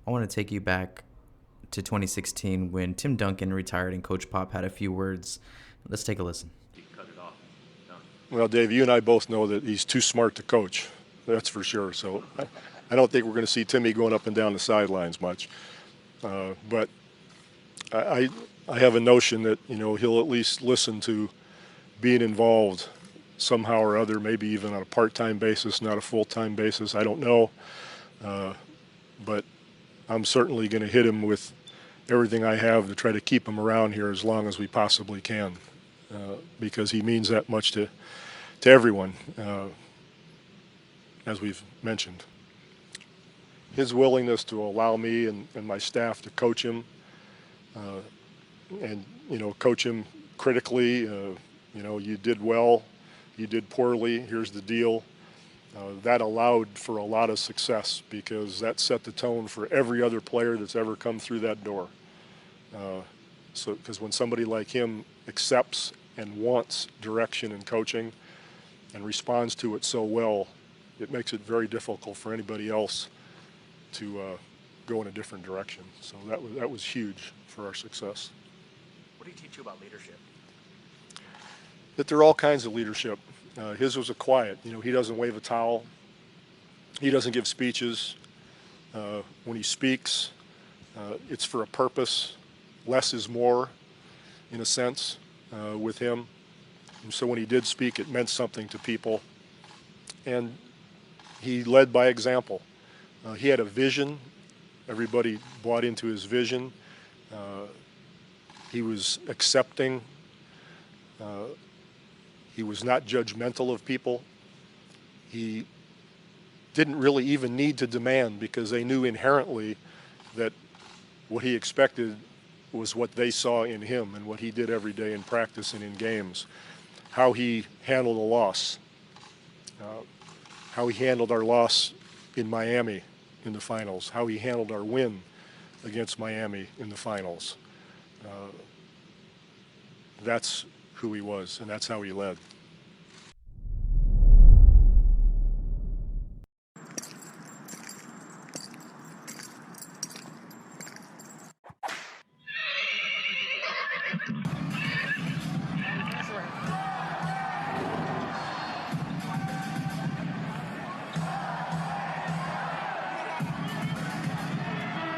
I want to take you back to 2016 when Tim Duncan retired and Coach Pop had a few words. Let's take a listen. Well, Dave, you and I both know that he's too smart to coach. That's for sure. So I don't think we're going to see Timmy going up and down the sidelines much. But I have a notion that, he'll at least listen to being involved somehow or other, maybe even on a part-time basis, not a full-time basis. I don't know. But I'm certainly going to hit him with everything I have to try to keep him around here as long as we possibly can, because he means that much to everyone, as we've mentioned. His willingness to allow me and my staff to coach him, and coach him critically. You did well, you did poorly, here's the deal. That allowed for a lot of success because that set the tone for every other player that's ever come through that door. Because when somebody like him accepts and wants direction and coaching and responds to it so well, it makes it very difficult for anybody else to go in a different direction. So that was huge for our success. What did he teach you about leadership? That there are all kinds of leadership. His was a quiet. He doesn't wave a towel. He doesn't give speeches. When he speaks, it's for a purpose. Less is more, in a sense, with him. And so when he did speak, it meant something to people. And he led by example. He had a vision. Everybody bought into his vision. He was accepting. He was not judgmental of people. He didn't really even need to demand because they knew inherently that what he expected was what they saw in him and what he did every day in practice and in games. How he handled a loss. How he handled our loss in Miami in the finals. How he handled our win against Miami in the finals. That's who he was, and that's how he led.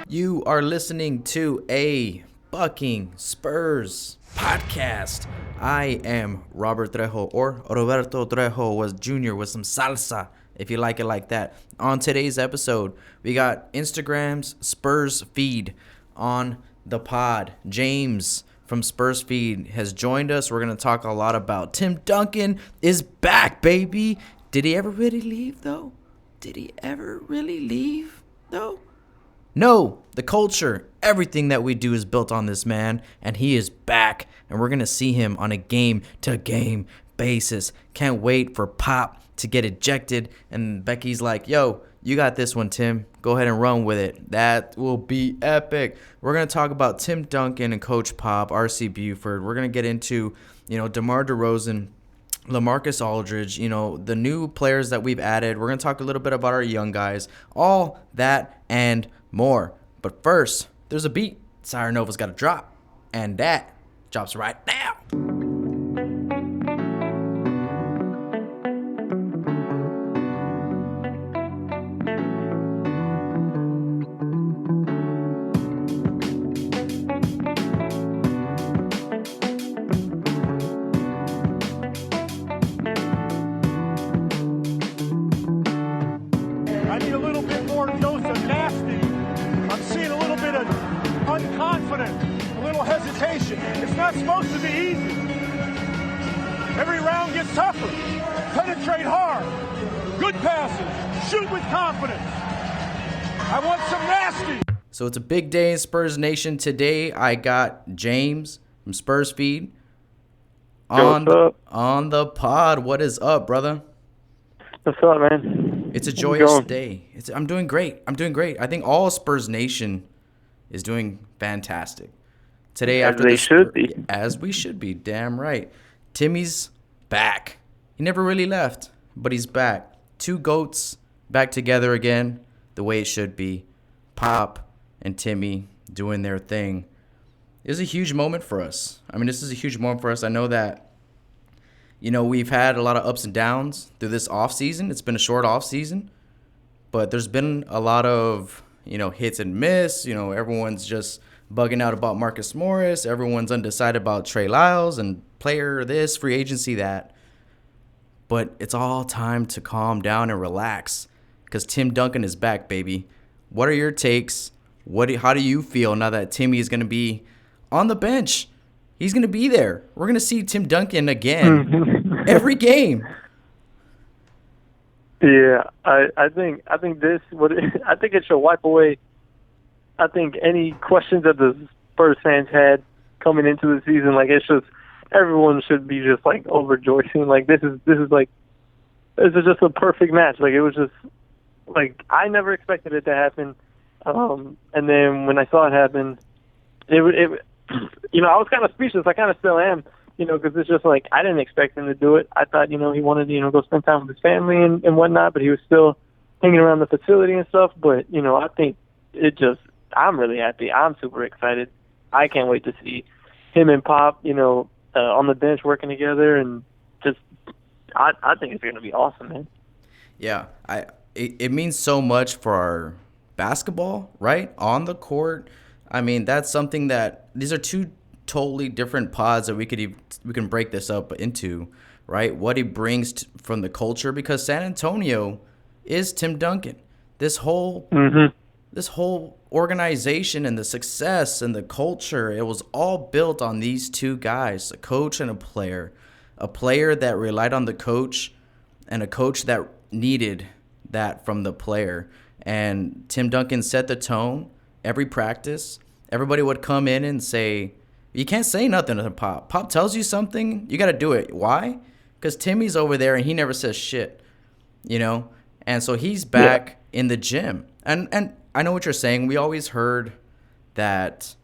You are listening to a Bucking Spurs podcast. I am Robert Trejo, or Roberto Trejo was Jr. with some salsa, if you like it like that. On today's episode, we got Instagram's SpursFEED on the pod. James from SpursFEED has joined us. We're going to talk a lot about Tim Duncan is back, baby. Did he ever really leave, though? No, the culture, everything that we do is built on this man, and he is back, and we're going to see him on a game-to-game basis. Can't wait for Pop to get ejected, and Becky's like, yo, you got this one, Tim. Go ahead and run with it. That will be epic. We're going to talk about Tim Duncan and Coach Pop, R.C. Buford. We're going to get into, Demar Derozan, Lamarcus, Aldridge, the new players that we've added. We're going to talk a little bit about our young guys, all that and more. But first, there's a beat Siren Nova's got to drop, and that drops right now. I need a little bit more dose of nasty. I'm seeing a little bit of unconfident, a little hesitation. It's not supposed to be easy. Every round gets tougher. Penetrate hard. Good passes. Shoot with confidence. I want some nasty. So it's a big day in Spurs Nation. Today I got James from SpursFEED on the pod. What is up, brother? What's up, man? It's a joyous day. I'm doing great. I think all Spurs Nation is doing fantastic. Today after as we should be, damn right. Timmy's back. He never really left, but he's back. Two GOATs back together again, the way it should be. Pop and Timmy doing their thing is a huge moment for us. I mean, this is a huge moment for us. I know that, we've had a lot of ups and downs through this offseason. It's been a short offseason, but there's been a lot of, hits and miss. Everyone's just bugging out about Marcus Morris. Everyone's undecided about Trey Lyles and player this, free agency that. But it's all time to calm down and relax because Tim Duncan is back, baby. What are your takes? How do you feel now that Timmy is going to be on the bench? He's going to be there. We're going to see Tim Duncan again every game. Yeah, I think I think it should wipe away, I think, any questions that the Spurs fans had coming into the season. Like, it's just, everyone should be just like overjoyed. Like, this is just a perfect match. Like, it was just like, I never expected it to happen. And then when I saw it happen, it I was kind of speechless. I kind of still am, because it's just like, I didn't expect him to do it. I thought, he wanted to, go spend time with his family and whatnot, but he was still hanging around the facility and stuff. But, I think I'm really happy. I'm super excited. I can't wait to see him and Pop, on the bench working together, and just, I think it's going to be awesome, man. Yeah, it means so much for our basketball, right? On the court. I mean, that's something that these are two totally different pods that we can break this up into, right? What he brings from the culture, because San Antonio is Tim Duncan. This whole organization and the success and the culture, it was all built on these two guys, a coach and a player that relied on the coach and a coach that needed that from the player. And Tim Duncan set the tone every practice. Everybody would come in and say, you can't say nothing to Pop. Pop tells you something, you got to do it. Why? Because Timmy's over there and he never says shit, And so he's back in the gym. And I know what you're saying. We always heard that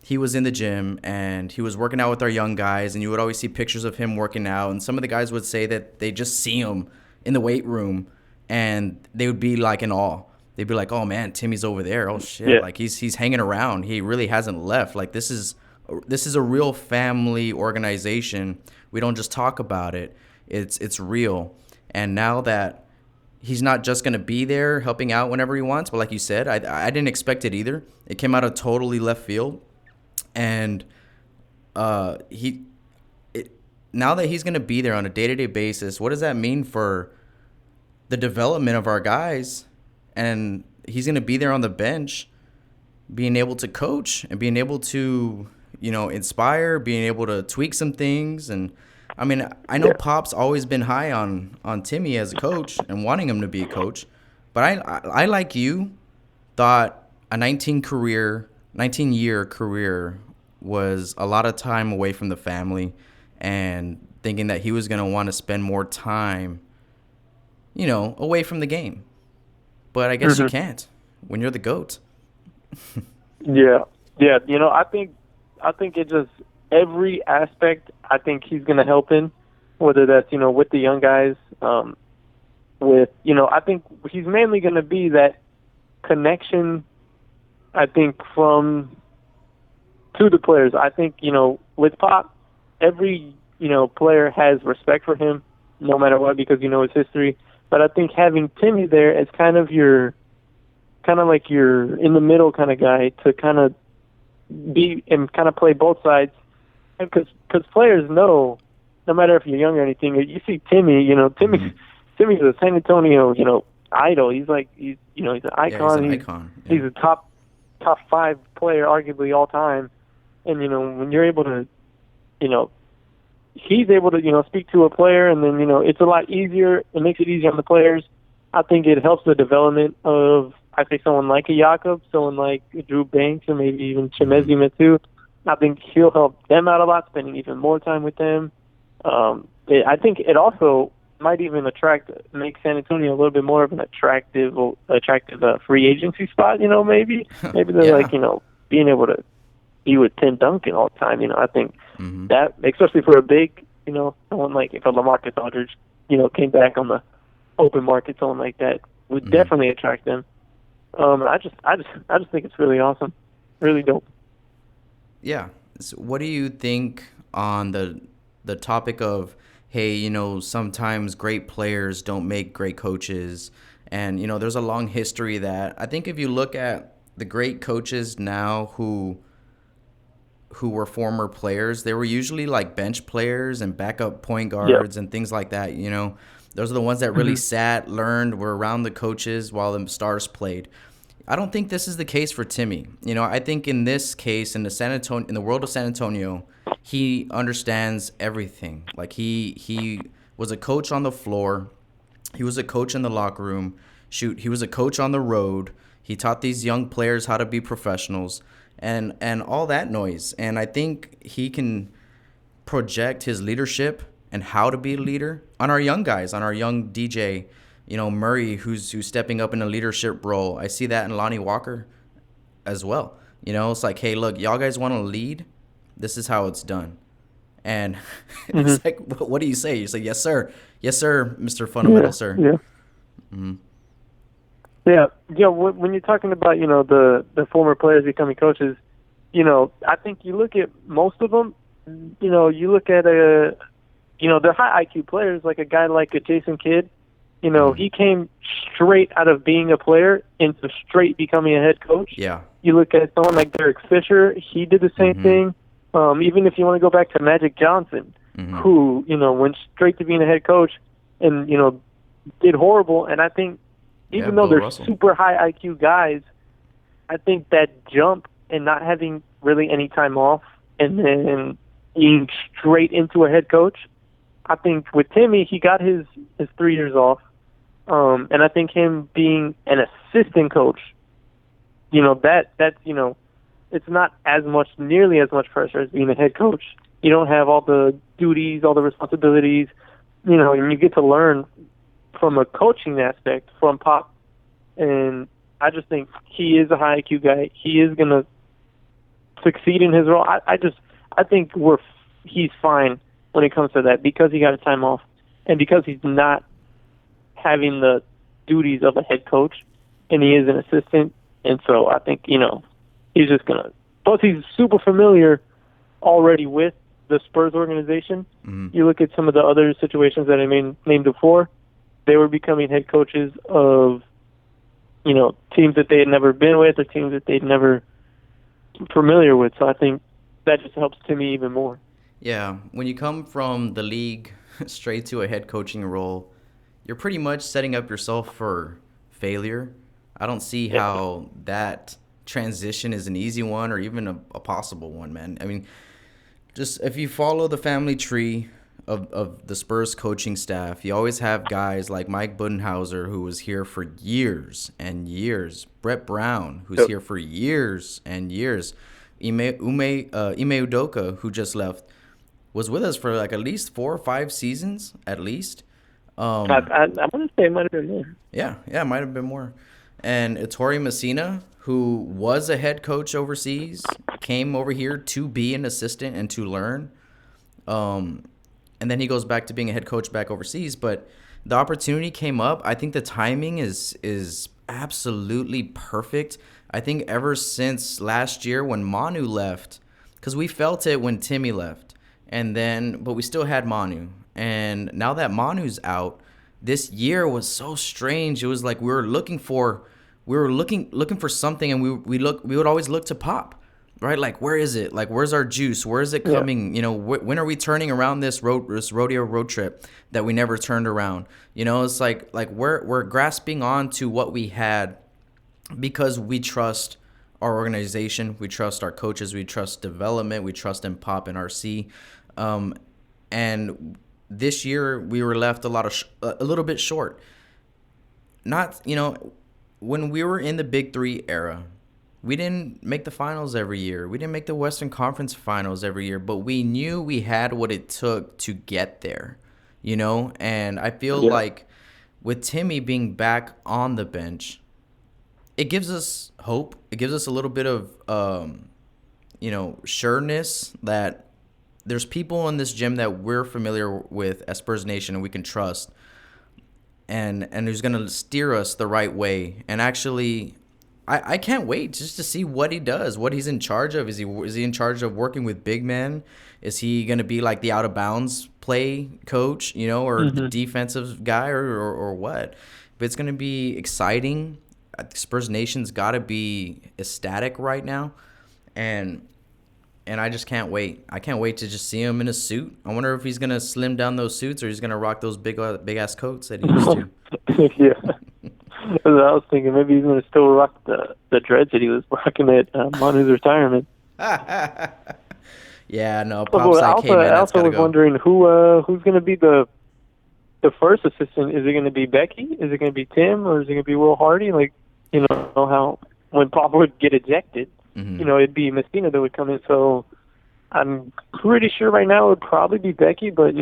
he was in the gym and he was working out with our young guys, and you would always see pictures of him working out. And some of the guys would say that they just see him in the weight room and they would be like in awe. They'd be like, oh man, Timmy's over there. Oh shit. Yeah. Like he's hanging around. He really hasn't left. Like this is a real family organization. We don't just talk about it. It's real. And now that he's not just going to be there helping out whenever he wants, but like you said, I didn't expect it either. It came out of totally left field. And now that he's going to be there on a day-to-day basis, what does that mean for the development of our guys? And he's going to be there on the bench, being able to coach and being able to, inspire, being able to tweak some things. And I mean, I know Pop's always been high on Timmy as a coach and wanting him to be a coach. But I like you, thought a 19-year career was a lot of time away from the family, and thinking that he was going to want to spend more time, away from the game. But I guess you can't when you're the GOAT. Yeah. I think it just, every aspect, I think he's going to help in, whether that's, with the young guys, I think he's mainly going to be that connection, I think, to the players. I think, with Pop, every, player has respect for him, no matter what, because his history. But I think having Timmy there as kind of your in the middle kind of guy to kind of be and kind of play both sides, because players know, no matter if you're young or anything, you see Timmy, Timmy's a San Antonio, idol. He's an icon. Yeah, he's an icon. Yeah. He's a top 5 player, arguably all time. And when you're able to, he's able to, speak to a player, and then, it's a lot easier. It makes it easier on the players. I think it helps the development of, I think, someone like a Jakob, someone like Drew Banks, or maybe even Chimezi Metu. I think he'll help them out a lot, spending even more time with them. I think it also might even make San Antonio a little bit more of an attractive free agency spot, maybe. Maybe they're being able to be with Tim Duncan all the time. I think that, especially for a big, someone like if a Lamarcus Aldridge, came back on the open market, someone like that would definitely attract them. I just think it's really awesome, really dope. Yeah. So what do you think on the topic of, hey, sometimes great players don't make great coaches, and there's a long history that I think if you look at the great coaches now who were former players, they were usually like bench players and backup point guards and things like that. Those are the ones that really sat, learned, were around the coaches while the stars played. I don't think this is the case for Timmy. I think in this case, in the world of San Antonio, he understands everything. Like he was a coach on the floor, he was a coach in the locker room. Shoot, he was a coach on the road. He taught these young players how to be professionals, and all that noise. And I think he can project his leadership and how to be a leader on our young guys, on our young DJ. Murray, who's stepping up in a leadership role. I see that in Lonnie Walker as well. It's like, hey, look, y'all guys want to lead? This is how it's done. And it's like, what do you say? You say, yes, sir. Yes, sir, Mr. Fundamental, sir. Yeah. Mm-hmm. Yeah. When you're talking about, the former players becoming coaches, I think you look at most of them, you look at they're high IQ players, like a guy like a Jason Kidd. He came straight out of being a player into straight becoming a head coach. Yeah. You look at someone like Derek Fisher, he did the same thing. Even if you want to go back to Magic Johnson, who, went straight to being a head coach and, did horrible. And I think even though they're super high IQ guys, I think that jump and not having really any time off and then being straight into a head coach, I think with Timmy, he got his 3 years off. And I think him being an assistant coach, that's it's not nearly as much pressure as being a head coach. You don't have all the duties, all the responsibilities, and you get to learn from a coaching aspect from Pop. And I just think he is a high IQ guy. He is going to succeed in his role. I think he's fine when it comes to that because he got a time off and because he's not having the duties of a head coach and he is an assistant. And so I think, he's just going to, plus he's super familiar already with the Spurs organization. You look at some of the other situations that I named before, they were becoming head coaches of, teams that they had never been with or teams that they'd never familiar with. So I think that just helps Timmy even more. Yeah, when you come from the league straight to a head coaching role, you're pretty much setting up yourself for failure. I don't see how that transition is an easy one or even a possible one, man. I mean, just if you follow the family tree of the Spurs coaching staff, you always have guys like Mike Budenhauser, who was here for years and years. Brett Brown, who's here for years and years. Ime Udoka, who just left, was with us for like at least 4 or 5 seasons, at least. I want to say it might have been more. Yeah, it might have been more. And Ettore Messina, who was a head coach overseas, came over here to be an assistant and to learn. And then he goes back to being a head coach back overseas. But the opportunity came up. I think the timing is absolutely perfect. I think ever since last year when Manu left, because we felt it when Timmy left, but we still had Manu. And now that Manu's out, this year was so strange. It was like we were looking for something, and we would always look to Pop, right? Like, where is it? Like, where's our juice? Where is it coming? Yeah. When are we turning around this rodeo road trip that we never turned around? It's like we're grasping on to what we had because we trust our organization, we trust our coaches, we trust development, we trust in Pop and RC, and this year we were left a little bit short. Not, when we were in the Big Three era, we didn't make the finals every year. We didn't make the Western Conference finals every year, but we knew we had what it took to get there, And I feel like with Timmy being back on the bench, it gives us hope. It gives us a little bit of, sureness that there's people in this gym that we're familiar with as Spurs Nation and we can trust, and who's going to steer us the right way and actually I can't wait just to see what he does, what he's in charge of. Is he in charge of working with big men? Is he going to be like the out of bounds play coach, or the defensive guy, or what? But it's going to be exciting. Spurs Nation's got to be ecstatic right now, and I just can't wait. I can't wait to just see him in a suit. I wonder if he's going to slim down those suits or he's going to rock those big ass coats that he used to. Yeah. That's what I was thinking. Maybe he's going to still rock the dreads that he was rocking at Manu's retirement. Yeah, no. Pop's like, hey, man, I also was wondering who's going to be the first assistant. Is it going to be Becky? Is it going to be Tim? Or is it going to be Will Hardy? Like, how when Pop would get ejected, it'd be Messina that would come in. So I'm pretty sure right now it would probably be Becky, but,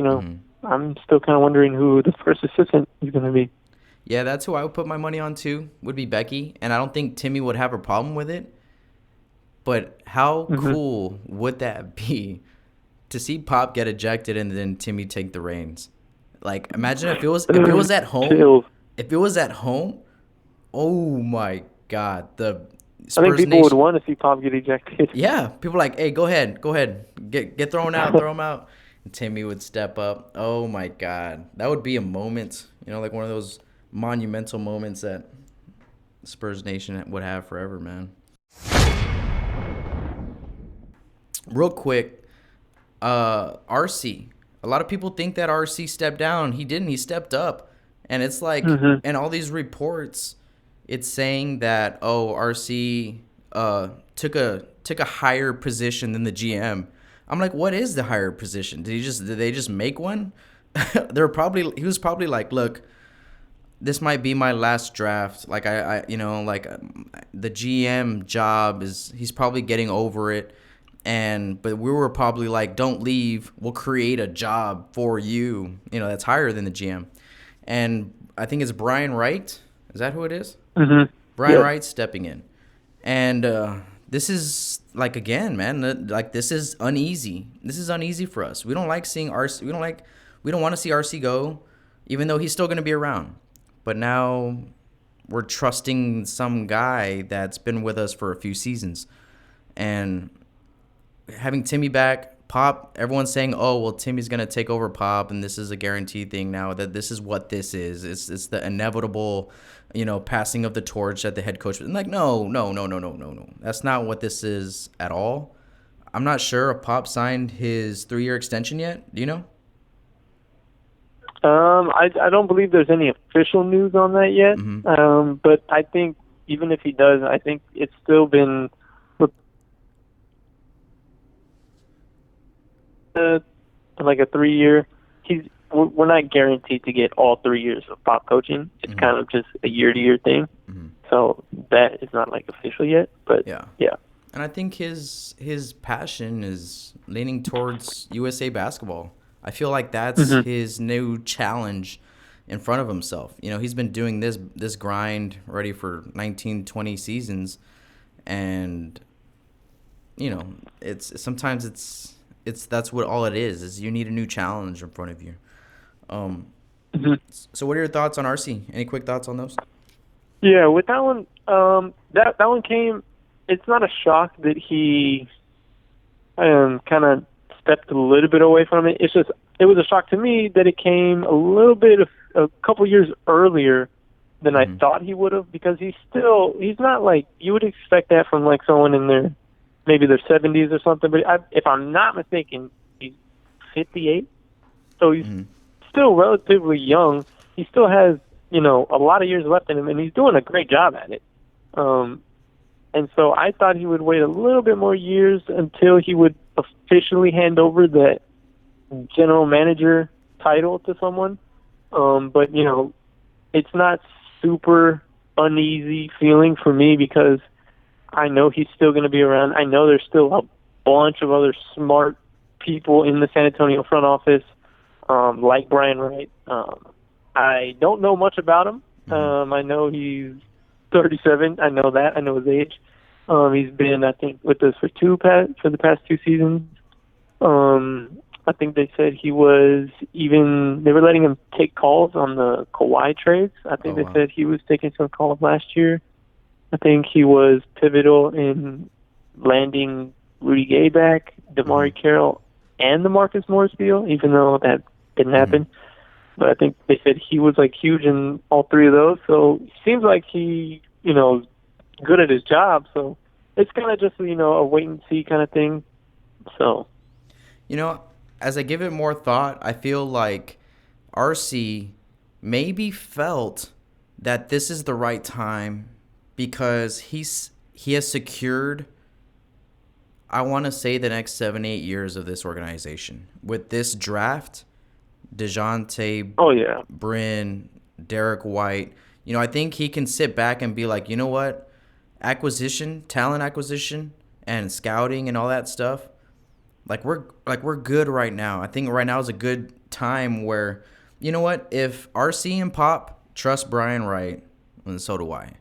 I'm still kind of wondering who the first assistant is going to be. Yeah, that's who I would put my money on too, would be Becky. And I don't think Timmy would have a problem with it. But how cool would that be to see Pop get ejected and then Timmy take the reins? Like, imagine if it was at home. If it was at home, oh my God. I think people would want to see Pop get ejected. Yeah, people are like, hey, go ahead. Get thrown out, throw him out. And Timmy would step up. Oh my God. That would be a moment, like one of those monumental moments that Spurs Nation would have forever, man. Real quick, RC. A lot of people think that RC stepped down. He didn't. He stepped up. And it's like, and all these reports, it's saying that, RC took a higher position than the GM. I'm like, what is the higher position? Did they just make one? He was probably like, look, this might be my last draft. Like the GM job he's probably getting over it. But we were probably like, don't leave. We'll create a job for you, that's higher than the GM. And I think it's Brian Wright. Is that who it is? Mm-hmm. Brian Wright stepping in. And this is like, again, man, like this is uneasy. This is uneasy for us. We don't like seeing RC. We don't want to see RC go, even though he's still going to be around. But now we're trusting some guy that's been with us for a few seasons. And having Timmy back, Pop, everyone's saying, oh, well, Timmy's going to take over Pop, and this is a guaranteed thing now, that this is what this is. It's the inevitable, passing of the torch at the head coach. And like, no. That's not what this is at all. I'm not sure if Pop signed his 3-year extension yet. Do you know? I don't believe there's any official news on that yet. Mm-hmm. But I think even if he does, I think it's still been like a 3-year. We're not guaranteed to get all 3 years of Pop coaching. It's kind of just a year-to-year thing. Mm-hmm. So that is not like official yet. But yeah. And I think his passion is leaning towards USA basketball. I feel like that's his new challenge in front of himself. He's been doing this grind already for 19, 20 seasons, and sometimes that's what all it is you need a new challenge in front of you. So what are your thoughts on RC? Any quick thoughts on those? Yeah, with that one, that one came. It's not a shock that he kind of stepped a little bit away from it. It's just, it was a shock to me that it came a couple years earlier than I thought he would have, because he's not like, you would expect that from like someone in maybe their 70s or something. But if I'm not mistaken, he's 58. So he's still relatively young. He still has, a lot of years left in him, and he's doing a great job at it. And so I thought he would wait a little bit more years until he would officially hand over the general manager title to someone. But, it's not super uneasy feeling for me, because I know he's still going to be around. I know there's still a bunch of other smart people in the San Antonio front office, like Brian Wright. I don't know much about him. I know he's 37. I know that. I know his age. He's been, I think, with us for the past 2 seasons. I think they said they were letting him take calls on the Kawhi trades. I think they said he was taking some calls last year. I think he was pivotal in landing Rudy Gay back, Demar Carroll, and the Marcus Morris deal, even though that didn't happen. But I think they said he was like huge in all three of those. So it seems like he, good at his job. So it's kind of just, a wait and see kind of thing. So, as I give it more thought, I feel like RC maybe felt that this is the right time because he has secured, I want to say, the next 7-8 years of this organization. With this draft, Dejounte, Bryn, Derek White, I think he can sit back and be like, you know what? Talent acquisition and scouting and all that stuff, we're good right now. I think right now is a good time where, you know what? If RC and Pop trust Brian Wright, and so do I.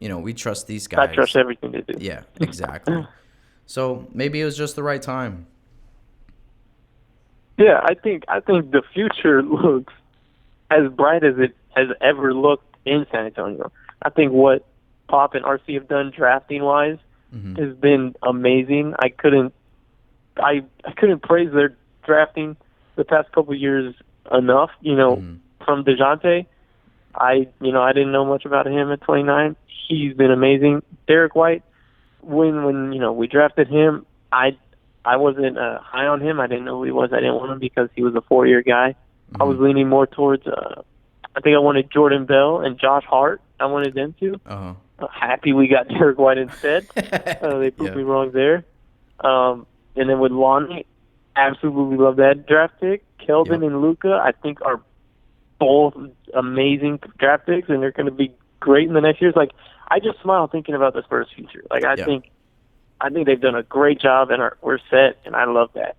We trust these guys. I trust everything they do. Yeah, exactly. So maybe it was just the right time. Yeah, I think the future looks as bright as it has ever looked in San Antonio. I think what Pop and RC have done drafting wise has been amazing. I couldn't praise their drafting the past couple of years enough. From Dejounte, I didn't know much about him at 29. He's been amazing. Derek White, when we drafted him, I wasn't high on him. I didn't know who he was. I didn't want him because he was a 4-year guy. I was leaning more towards, I think I wanted Jordan Bell and Josh Hart. I wanted them to. Happy we got Derek White instead. They proved me wrong there. And then with Lonnie, absolutely love that draft pick. Keldon and Luka, I think, are both amazing draft picks, and they're going to be great in the next years. I just smile thinking about the Spurs' future. I think they've done a great job, and we're set, and I love that.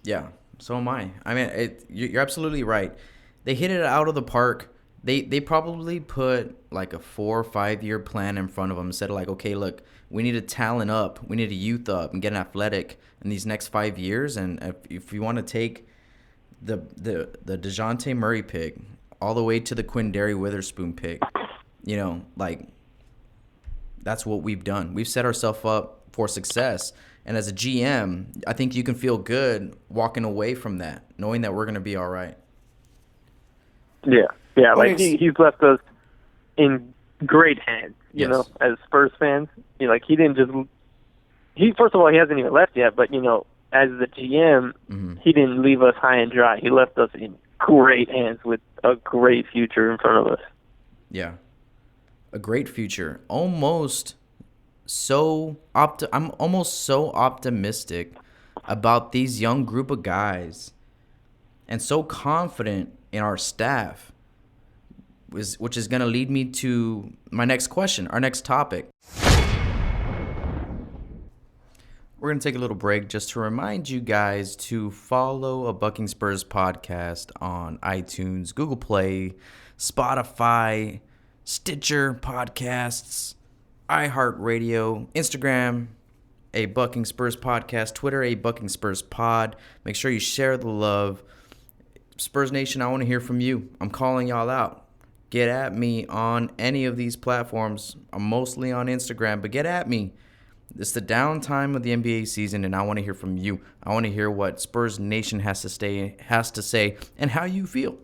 Yeah, so am I. I mean, you're absolutely right. They hit it out of the park. They probably put a 4 or 5 year plan in front of them instead of okay, look, we need to talent up, we need to youth up and get athletic in these next 5 years. And if you want to take the Dejounte Murray pick all the way to the Quindary Witherspoon pick, that's what we've done. We've set ourselves up for success. And as a GM, I think you can feel good walking away from that, knowing that we're going to be all right. Yeah, he's left us in great hands, you know, as Spurs fans. He didn't just first of all, he hasn't even left yet, but as the GM, he didn't leave us high and dry. He left us in great hands with a great future in front of us. Yeah. A great future. I'm almost so optimistic about these young group of guys and so confident in our staff, which is going to lead me to my next question, our next topic. We're going to take a little break just to remind you guys to follow a Bucking Spurs podcast on iTunes, Google Play, Spotify, Stitcher Podcasts, iHeartRadio, Instagram, a Bucking Spurs podcast, Twitter, a Bucking Spurs pod. Make sure you share the love. Spurs Nation, I want to hear from you. I'm calling y'all out. Get at me on any of these platforms. I'm mostly on Instagram, but get at me. It's the downtime of the NBA season, and I want to hear from you. I want to hear what Spurs Nation has to say and how you feel.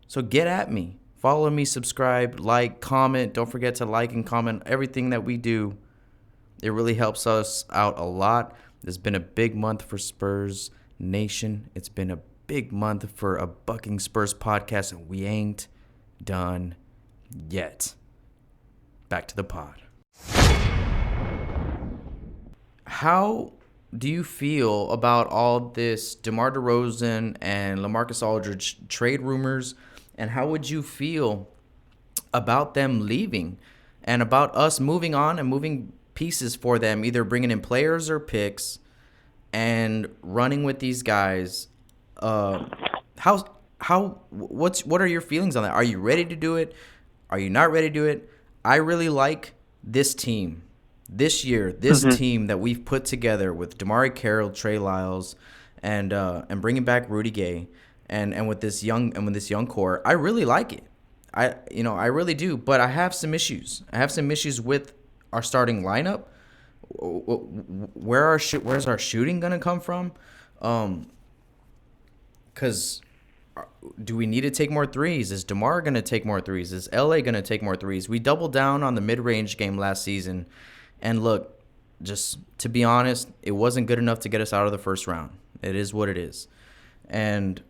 So get at me. Follow me, subscribe, like, comment. Don't forget to like and comment everything that we do. It really helps us out a lot. It's been a big month for Spurs Nation. It's been a big month for a Bucking Spurs podcast, and we ain't done yet. Back to the pod. How do you feel about all this DeMar DeRozan and Lamarcus Aldridge trade rumors, and how would you feel about them leaving and about us moving on and moving pieces for them, either bringing in players or picks and running with these guys? What are your feelings on that? Are you ready to do it? Are you not ready to do it? I really like this team. This year, this team that we've put together with Damari Carroll, Trey Lyles, and bringing back Rudy Gay, and with this young core, I really like it. I really do, but I have some issues. I have some issues with our starting lineup. Where's our shooting gonna come from? Because do we need to take more threes? Is Demar gonna take more threes? Is LA gonna take more threes? We doubled down on the mid-range game last season, and look, just to be honest, it wasn't good enough to get us out of the first round. It is what it is, and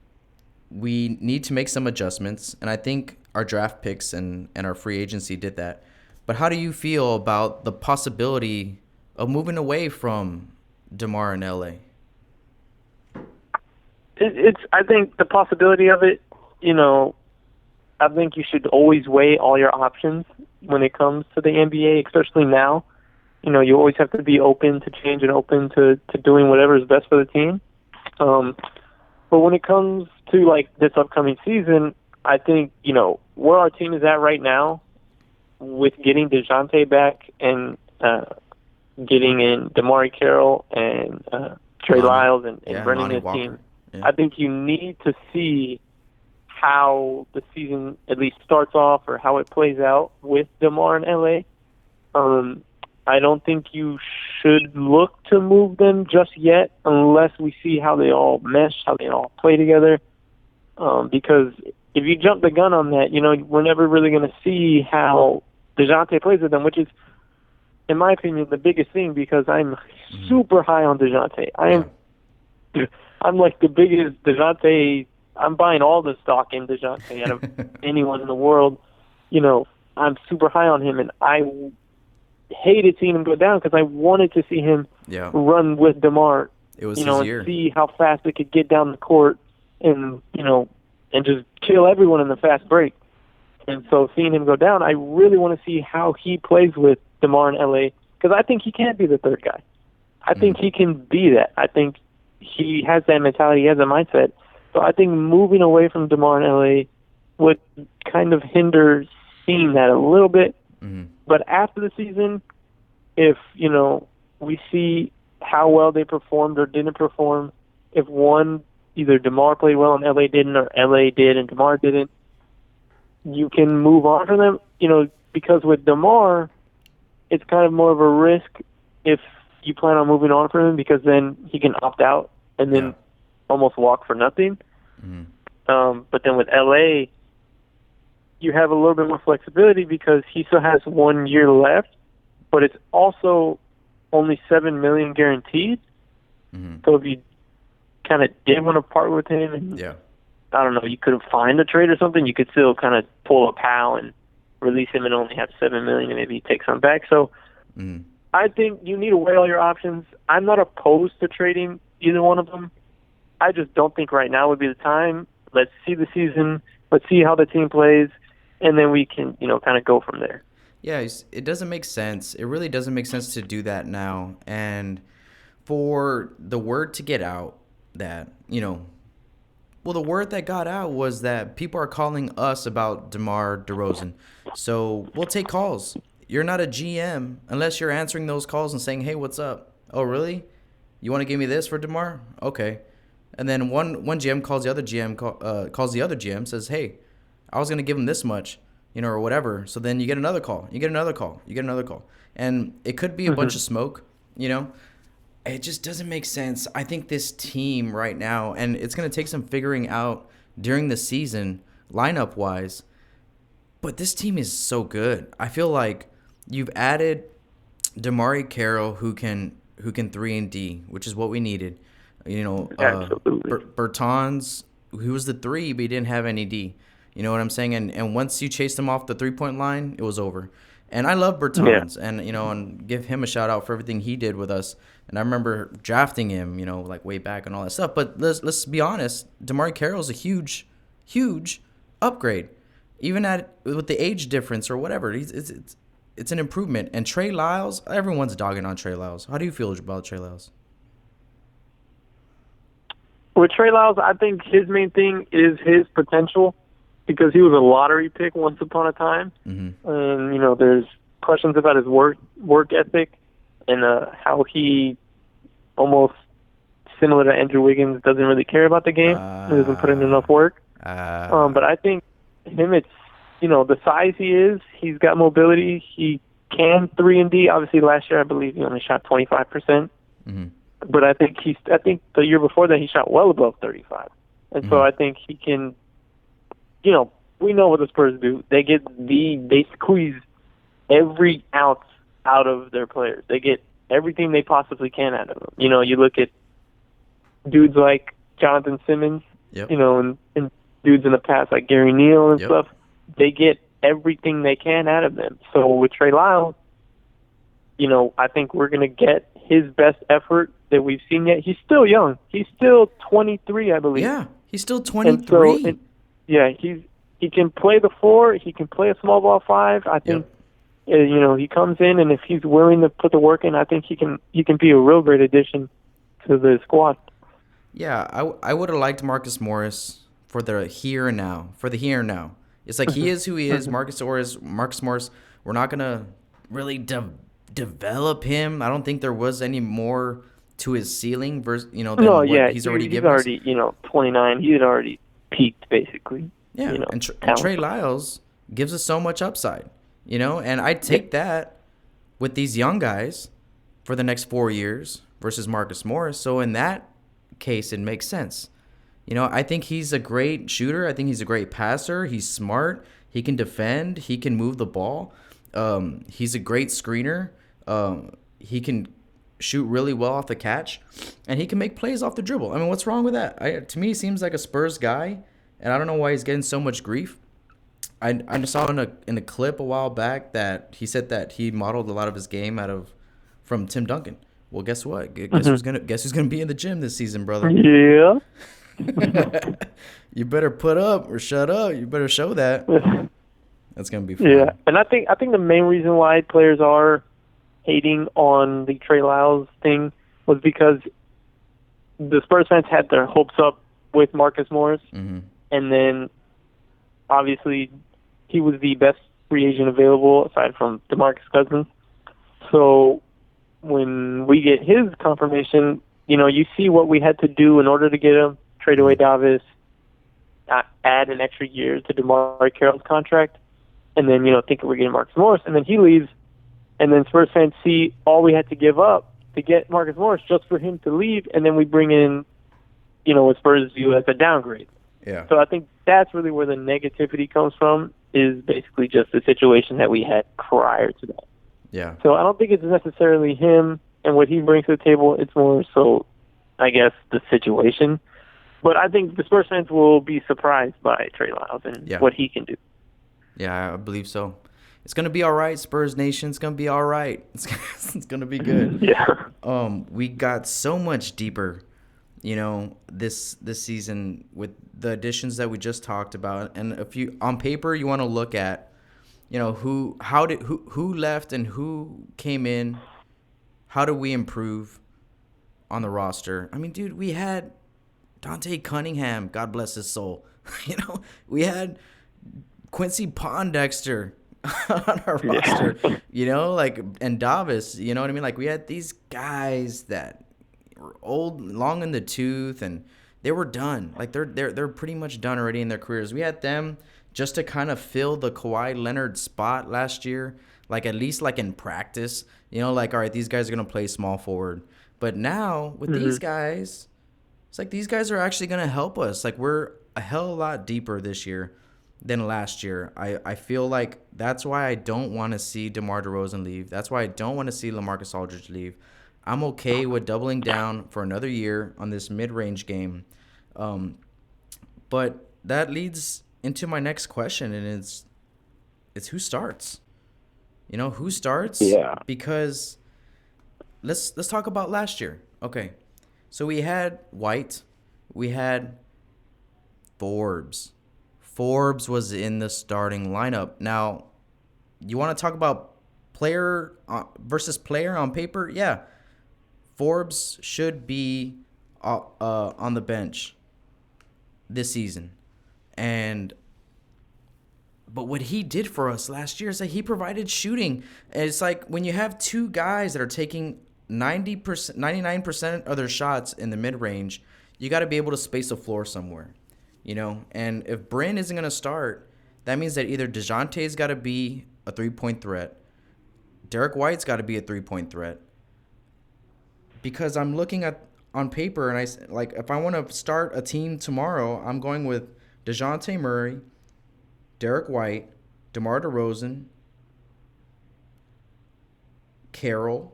we need to make some adjustments, and I think our draft picks and our free agency did that. But how do you feel about the possibility of moving away from Demar in LA? I think the possibility of it, I think you should always weigh all your options when it comes to the NBA, especially now. You always have to be open to change and open to doing whatever is best for the team. But when it comes to like this upcoming season, I think, where our team is at right now with getting Dejounte back and getting in Damari Carroll and Trey Lyles and running the team, I think you need to see how the season at least starts off or how it plays out with DeMar in LA. I don't think you should look to move them just yet unless we see how they all mesh, how they all play together. Because if you jump the gun on that, we're never really going to see how Dejounte plays with them, which is, in my opinion, the biggest thing because I'm super high on Dejounte. I'm like the biggest Dejounte. I'm buying all the stock in Dejounte out of anyone in the world. I'm super high on him, and I hated seeing him go down because I wanted to see him run with DeMar. It was his year. And see how fast they could get down the court and and just kill everyone in the fast break. And so seeing him go down, I really want to see how he plays with DeMar in LA because I think he can be the third guy. I think he can be that. I think he has that mentality, he has that mindset. So I think moving away from DeMar in LA would kind of hinder seeing that a little bit. But after the season, if, we see how well they performed or didn't perform, if either DeMar played well and LA didn't, or LA did and DeMar didn't, you can move on from them, because with DeMar, it's kind of more of a risk if you plan on moving on from him because then he can opt out and then almost walk for nothing. But then with LA, you have a little bit more flexibility because he still has 1 year left, but it's also only $7 million guaranteed. So if you kind of did want to part with him, and I don't know, you could find a trade or something, you could still kind of pull a POW and release him and only have $7 million and maybe take some back. So I think you need to weigh all your options. I'm not opposed to trading either one of them. I just don't think right now would be the time. Let's see the season. Let's see how the team plays. And then we can, kind of go from there. Yeah, it doesn't make sense. It really doesn't make sense to do that now. And for the word to get out that, the word that got out was that people are calling us about DeMar DeRozan. So we'll take calls. You're not a GM unless you're answering those calls and saying, hey, what's up? Oh, really? You want to give me this for DeMar? Okay. And then one GM calls the other GM, calls the other GM, says, hey, I was going to give him this much, or whatever. So then you get another call. You get another call. You get another call. And it could be a bunch of smoke, It just doesn't make sense. I think this team right now, and it's going to take some figuring out during the season, lineup-wise, but this team is so good. I feel like you've added Damari Carroll who can 3 and D, which is what we needed. Bertans, who was the 3, but he didn't have any D. You know what I'm saying? And once you chased him off the 3-point line, it was over. And I love Bertans, and and give him a shout out for everything he did with us. And I remember drafting him, like way back and all that stuff. But let's be honest, Damari Carroll's a huge, huge upgrade, even with the age difference or whatever. It's an improvement. And Trey Lyles, everyone's dogging on Trey Lyles. How do you feel about Trey Lyles? With Trey Lyles, I think his main thing is his potential. Because he was a lottery pick once upon a time, and there's questions about his work ethic and how he almost similar to Andrew Wiggins doesn't really care about the game. He doesn't put in enough work. But I think him the size he is, he's got mobility. He can 3-and-D. Obviously, last year I believe he only shot 25%. Mm-hmm. But I think the year before that he shot well above 35. And so I think he can. We know what the Spurs do. They squeeze every ounce out of their players. They get everything they possibly can out of them. You look at dudes like Jonathan Simmons, Yep. And dudes in the past like Gary Neal and Yep. stuff. They get everything they can out of them. So with Trey Lyles, I think we're going to get his best effort that we've seen yet. He's still young. He's still 23, I believe. Yeah, he's still 23. And so, he can play the 4. He can play a small ball 5. I think, he comes in, and if he's willing to put the work in, I think he can be a real great addition to the squad. Yeah, I would have liked Marcus Morris for the here and now. It's like he is who he is. Marcus Morris, we're not going to really develop him. I don't think there was any more to his ceiling versus, than what he's already given us. 29. He had already peaked, basically. Yeah, and Trey Lyles gives us so much upside, and I'd take that with these young guys for the next 4 years versus Marcus Morris. So in that case, it makes sense. I think he's a great shooter. I think he's a great passer. He's smart. He can defend. He can move the ball. He's a great screener. He can shoot really well off the catch, and he can make plays off the dribble. I mean, what's wrong with that? To me, he seems like a Spurs guy, and I don't know why he's getting so much grief. I saw in a clip a while back that he said that he modeled a lot of his game from Tim Duncan. Well, guess what? Guess who's gonna be in the gym this season, brother? Yeah. You better put up or shut up. You better show that. That's gonna be fun. Yeah, and I think the main reason why players are hating on the Trey Lyles thing was because the Spurs fans had their hopes up with Marcus Morris, and then obviously he was the best free agent available aside from DeMarcus Cousins. So when we get his confirmation, you see what we had to do in order to get him, trade away Davis, add an extra year to DeMar Carroll's contract, and then, think we're getting Marcus Morris, and then he leaves, and then Spurs fans see all we had to give up to get Marcus Morris just for him to leave, and then we bring in, what Spurs view as a downgrade. Yeah. So I think that's really where the negativity comes from, is basically just the situation that we had prior to that. Yeah. So I don't think it's necessarily him and what he brings to the table. It's more so, I guess, the situation. But I think the Spurs fans will be surprised by Trey Lyles and what he can do. Yeah, I believe so. It's going to be all right, Spurs Nation. It's going to be all right. It's going to be good. Yeah. We got so much deeper, this season with the additions that we just talked about. And if you on paper you want to look at, who left and who came in, how do we improve on the roster? I mean, dude, we had Dante Cunningham, God bless his soul. We had Quincy Pondexter on our roster, and Davis, you know what I mean? Like, we had these guys that were old, long in the tooth, and they were done. Like, they're pretty much done already in their careers. We had them just to kind of fill the Kawhi Leonard spot last year, like at least like in practice, all right, these guys are going to play small forward. But now with these guys, it's like these guys are actually going to help us. Like, we're a hell of a lot deeper this year than last year. I feel like that's why I don't want to see DeMar DeRozan leave. That's why I don't want to see Lamarcus Aldridge leave. I'm okay with doubling down for another year on this mid-range game. But that leads into my next question, and it's who starts? Who starts? Yeah. Because let's talk about last year. Okay. So we had White. We had Forbes. Forbes was in the starting lineup. Now, you want to talk about player versus player on paper? Yeah. Forbes should be on the bench this season. But what he did for us last year is that he provided shooting. And it's like when you have two guys that are taking 90%, 99% of their shots in the mid-range, you got to be able to space the floor somewhere, And if Bryn isn't going to start, that means that either Dejounte's got to be a three-point threat, Derek White's got to be a three-point threat. Because I'm looking at on paper, and if I want to start a team tomorrow, I'm going with Dejounte Murray, Derek White, DeMar DeRozan, Carroll,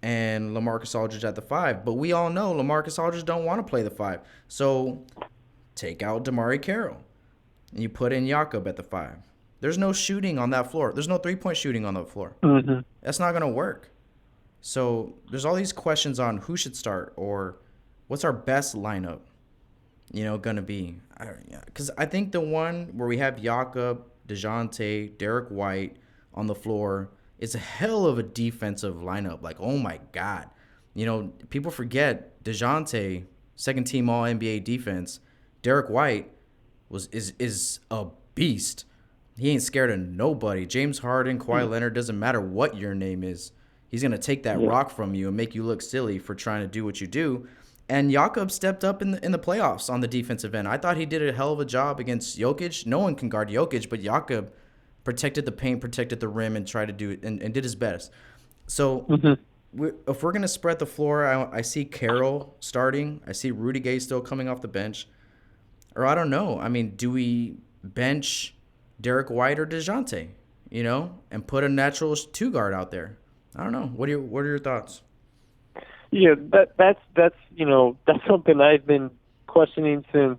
and Lamarcus Aldridge at the 5. But we all know Lamarcus Aldridge don't want to play the 5. So take out DeMar Carroll, and you put in Jakob at the 5. There's no shooting on that floor. There's no three-point shooting on the floor. Mm-hmm. That's not going to work. So there's all these questions on who should start or what's our best lineup, going to be. Because I think the one where we have Jakob, Dejounte, Derek White on the floor is a hell of a defensive lineup. Like, oh, my God. People forget Dejounte, second-team All-NBA defense. Derek White is a beast. He ain't scared of nobody. James Harden, Kawhi Leonard, doesn't matter what your name is. He's going to take that rock from you and make you look silly for trying to do what you do. And Jakob stepped up in the playoffs on the defensive end. I thought he did a hell of a job against Jokic. No one can guard Jokic, but Jakob protected the paint, protected the rim, and tried to do it and did his best. So if we're going to spread the floor, I see Carroll starting. I see Rudy Gay still coming off the bench. Or I don't know. I mean, do we bench Derek White or Dejounte, and put a natural two guard out there? I don't know. What are your thoughts? Yeah, that's something I've been questioning since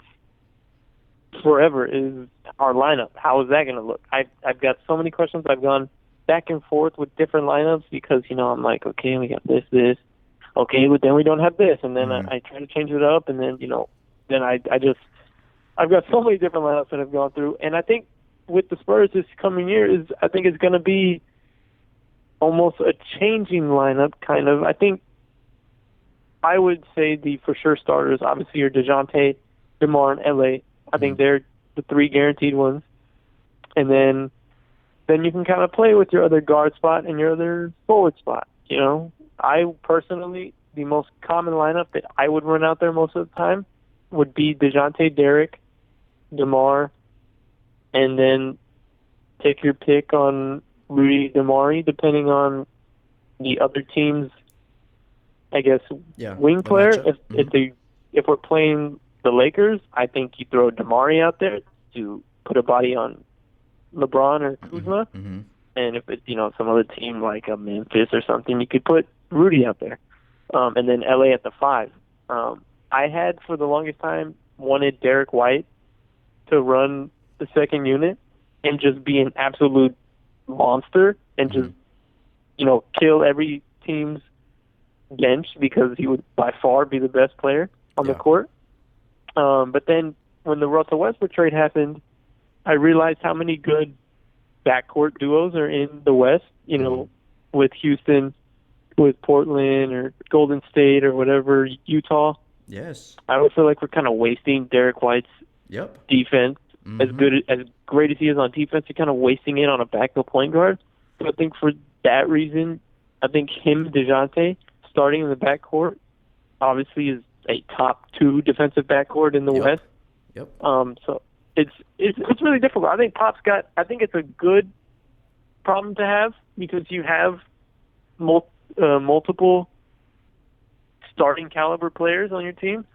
forever is our lineup. How is that going to look? I've got so many questions. I've gone back and forth with different lineups because, I'm like, okay, we got this. Okay, but then we don't have this. And then I try to change it up. And then, I've got so many different lineups that I've gone through. And I think with the Spurs this coming year I think it's going to be almost a changing lineup, kind of. I think I would say the for sure starters, obviously, are Dejounte, DeMar, and LA. I think they're the 3 guaranteed ones. And then you can kind of play with your other guard spot and your other forward spot. I personally, the most common lineup that I would run out there most of the time would be Dejounte, Derek, DeMar, and then take your pick on Rudy DeMar, depending on the other team's, I guess, wing player. If we're playing the Lakers, I think you throw DeMar out there to put a body on LeBron or Kuzma. Mm-hmm. And if it's, some other team like a Memphis or something, you could put Rudy out there. And then LA at the 5. I had, for the longest time, wanted Derek White to run the second unit and just be an absolute monster and just, kill every team's bench because he would by far be the best player on the court. But then when the Russell Westbrook trade happened, I realized how many good backcourt duos are in the West, with Houston, with Portland or Golden State or whatever, Utah. Yes. I would feel like we're kind of wasting Derek White's defense. As great as he is on defense, you're kind of wasting it on a backup point guard. So I think for that reason, I think him, Dejounte, starting in the backcourt, obviously is a top 2 defensive backcourt in the West. Yep. So it's really difficult. I think I think it's a good problem to have because you have multiple starting caliber players on your team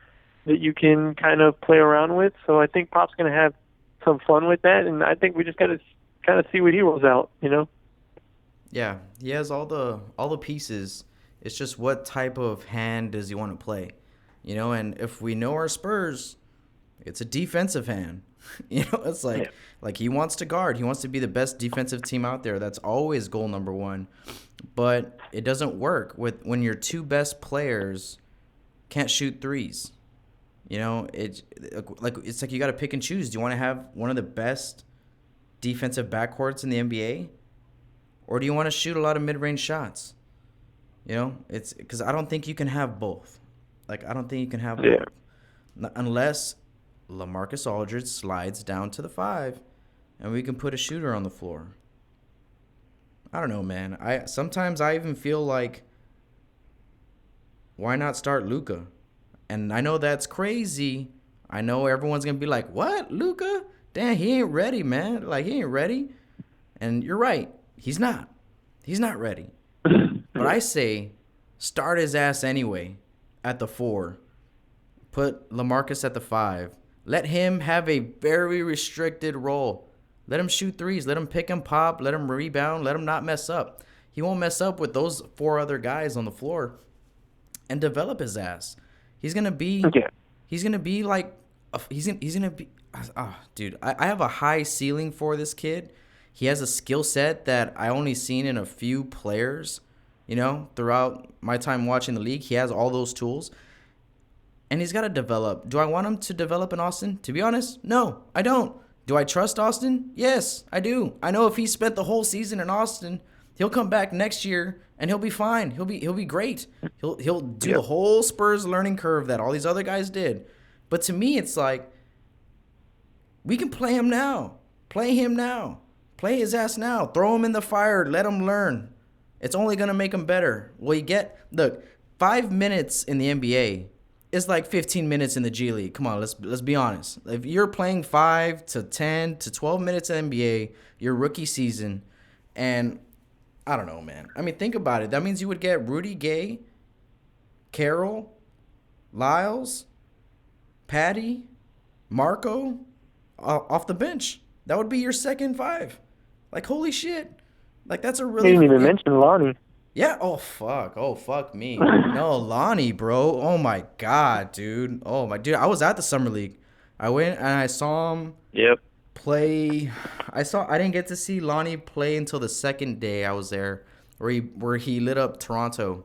that you can kind of play around with. So I think Pop's going to have some fun with that, and I think we just got to kind of see what he rolls out, Yeah, he has all the pieces. It's just what type of hand does he want to play, And if we know our Spurs, it's a defensive hand. It's like he wants to guard. He wants to be the best defensive team out there. That's always goal number 1. But it doesn't work when your 2 best players can't shoot threes. It's like you got to pick and choose. Do you want to have one of the best defensive backcourts in the NBA, or do you want to shoot a lot of mid-range shots? It's because I don't think you can have both. I don't think you can have both unless Lamarcus Aldridge slides down to the 5, and we can put a shooter on the floor. I don't know, man. Sometimes I even feel like, why not start Luka? And I know that's crazy. I know everyone's gonna be like, "What, Luka? damn, he ain't ready, man. Like, he ain't ready. And you're right. He's not. He's not ready. But I say start his ass anyway at the 4. Put Lamarcus at the 5. Let him have a very restricted role. Let him shoot threes. Let him pick and pop. Let him rebound. Let him not mess up. He won't mess up with those 4 other guys on the floor and develop his ass. He's going to be like, he's going to be, dude, I have a high ceiling for this kid. He has a skill set that I only seen in a few players, throughout my time watching the league. He has all those tools. And he's got to develop. Do I want him to develop in Austin? To be honest, no, I don't. Do I trust Austin? Yes, I do. I know if he spent the whole season in Austin, he'll come back next year and he'll be fine. He'll be great. He'll do the whole Spurs learning curve that all these other guys did. But to me, it's like, we can play him now. Play him now. Play his ass now. Throw him in the fire. Let him learn. It's only going to make him better. Look, 5 minutes in the NBA is like 15 minutes in the G League. Come on, let's be honest. If you're playing 5 to 10 to 12 minutes in NBA, your rookie season, and I don't know, man. I mean, think about it. That means you would get Rudy Gay, Carroll, Lyles, Patty, Marco off the bench. That would be your second 5. Like, holy shit. Like, that's a really... You didn't even mention Lonnie. Yeah. Oh, fuck me. No, Lonnie, bro. Oh, my God, dude. Oh, my... Dude, I was at the Summer League. I went and I saw him play. I didn't get to see Lonnie play until the second day I was there, where he lit up Toronto.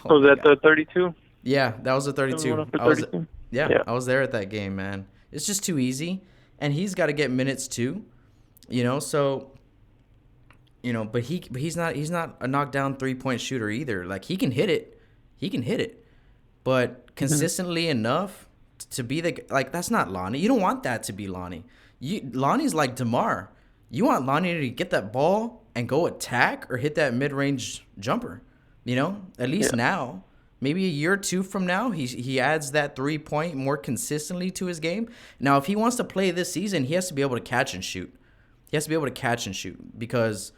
Was that the 32? Yeah, that was the 32. I was there at that game, man. It's just too easy. And he's got to get minutes too, so... but he's not a knockdown 3-point shooter either. Like, he can hit it, but consistently enough to be that's not Lonnie. You don't want that to be Lonnie. Lonnie's like DeMar. You want Lonnie to get that ball and go attack or hit that mid-range jumper. At least now, maybe a year or 2 from now, he adds that 3-point more consistently to his game. Now, if he wants to play this season, he has to be able to catch and shoot. Because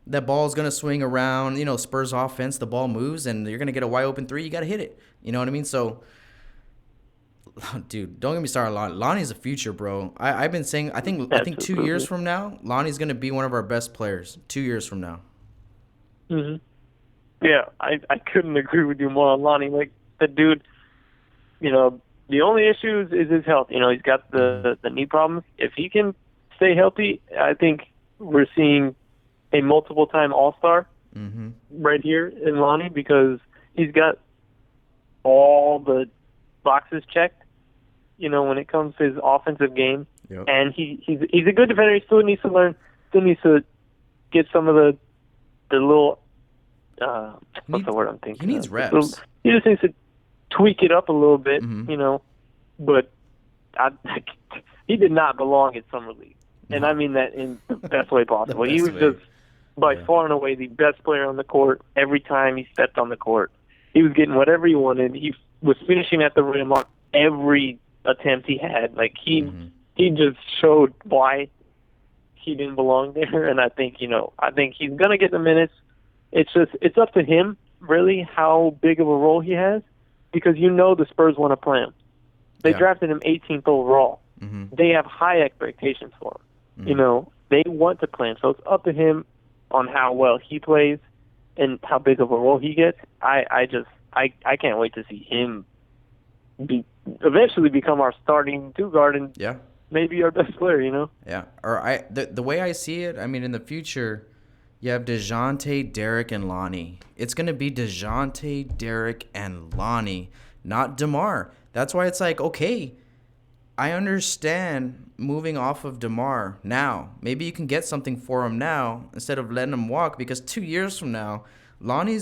that ball is going to swing around, Spurs offense, the ball moves, and you're going to get a wide open 3. You got to hit it. You know what I mean? So, dude, don't get me started on Lonnie. Lonnie's the future, bro. I've been saying, I think 2 years from now, Lonnie's going to be one of our best players. 2 years from now. Mm-hmm. Yeah, I couldn't agree with you more on Lonnie. Like, the dude, the only issue is his health. He's got the knee problems. If he can stay healthy, I think we're seeing a multiple-time All-Star right here in Lonnie, because he's got all the boxes checked, when it comes to his offensive game. Yep. And he's a good defender. He still needs to learn, to get some of the little, what's the word I'm thinking? He needs reps. He just needs to tweak it up a little bit, but he did not belong at Summer League. And I mean that in the best way possible. He was just by far and away the best player on the court every time he stepped on the court. He was getting whatever he wanted. He was finishing at the rim on every attempt he had. Like, he just showed why he didn't belong there. And I think he's going to get the minutes. It's up to him, really, how big of a role he has, because the Spurs want to play him. They drafted him 18th overall. Mm-hmm. They have high expectations for him. Mm-hmm. They want to play him. So it's up to him on how well he plays and how big of a role he gets. I can't wait to see him eventually become our starting 2-guard and maybe our best player, Yeah. Or the way I see it, I mean, in the future, you have Dejounte, Derek, and Lonnie. It's going to be Dejounte, Derek, and Lonnie, not DeMar. That's why it's like, okay, I understand moving off of Demar now. Maybe you can get something for him now instead of letting him walk, because 2 years from now, Lonnie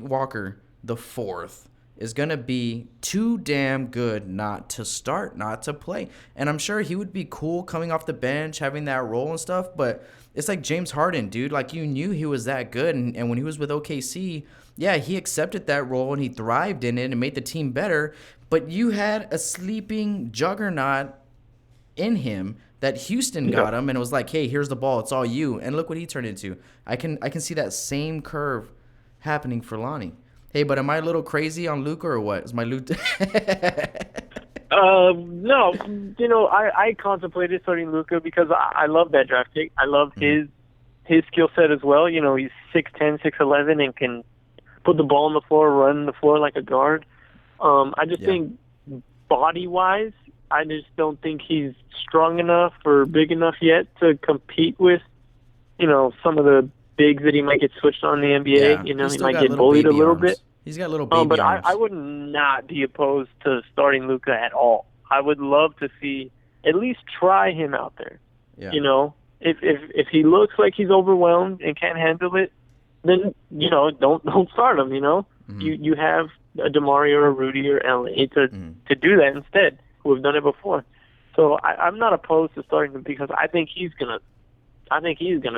Walker the 4th is going to be too damn good not to start, not to play. And I'm sure he would be cool coming off the bench, having that role and stuff, but it's like James Harden, dude. Like, you knew he was that good, and when he was with OKC, yeah, he accepted that role and he thrived in it and made the team better. But you had a sleeping juggernaut in him that Houston got him and was like, hey, here's the ball. It's all you. And look what he turned into. I can see that same curve happening for Lonnie. Hey, but am I a little crazy on Luka or what? Is my Luka? No. I contemplated starting Luka because I love that draft pick. I love his skill set as well. He's 6'10", 6'11", and can put the ball on the floor, run the floor like a guard. I just think body-wise, I just don't think he's strong enough or big enough yet to compete with, some of the bigs that he might get switched on in the NBA. He might get bullied a little bit. He's got little baby but arms. I would not be opposed to starting Luka at all. I would love to see at least try him out there. Yeah. If he looks like he's overwhelmed and can't handle it, then don't start him. You have a Demar or a Rudy or LA to do that instead. We've done it before, so I'm not opposed to starting him because I think he's gonna